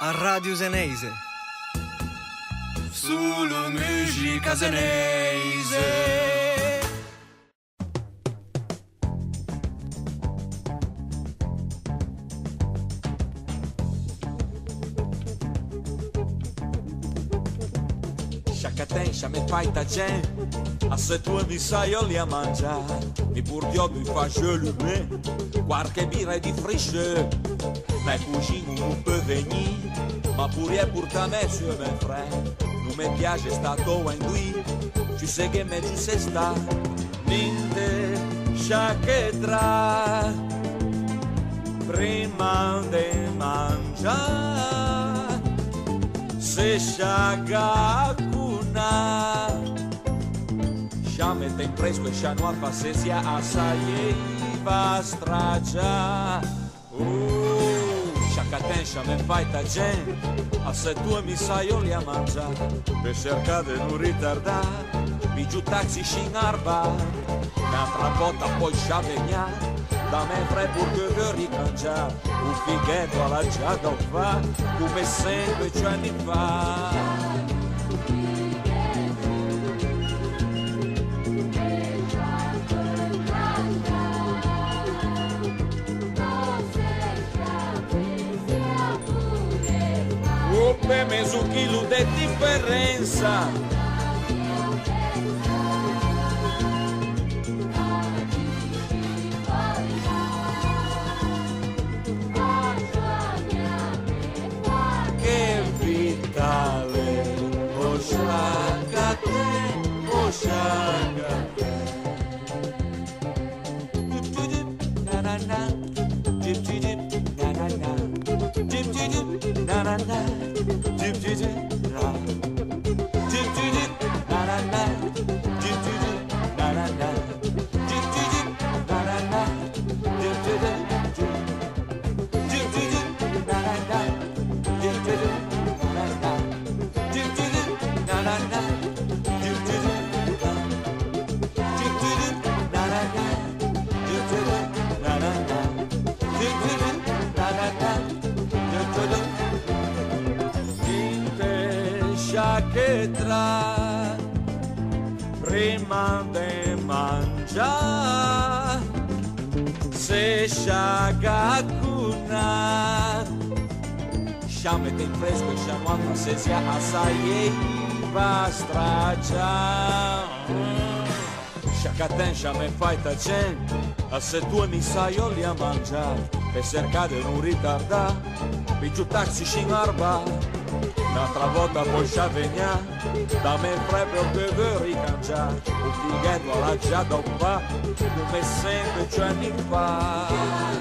a Radio Zeneise. Solo musica zeneise. Sciaccaten, sciame fai ta gen, a se tu mi sai io li a mangiare, mi portio mi fa gelume, qualche birra di frisce, mes cugini non peut venir, ma pourriez pourtant me sur mes frères, non mi piace stato in lui, tu sai che me ci sei sta, ninte sciacchetra, prima de mangiare, se sciacca Sciame te impresco e sciano a fasesia assai va stragia Sciaccaten sciame fai ta gen a se tu mi sai io li a mangiare per cercare di non ritardare mi giù taxi scin arba un'altra volta poi sciavegna da me Freiburg che ricangiare un fighetto alla giada fa come 16 anni fa per mezzo chilo di differenza che vitale o sciacate o sciacate che tra prima de mangiare se sciagacuna sciame te in fresco e sciamo a se sia assai e va stragia sciacaten sciame fai ta cen a se tu mi sai io li a mangiare per cercare di non ritardare mi giù taxi scin arba un'altra volta poi sciavegna da me proprio che vuoi ricangiare un fighetto alla giada un fa come 16 anni fa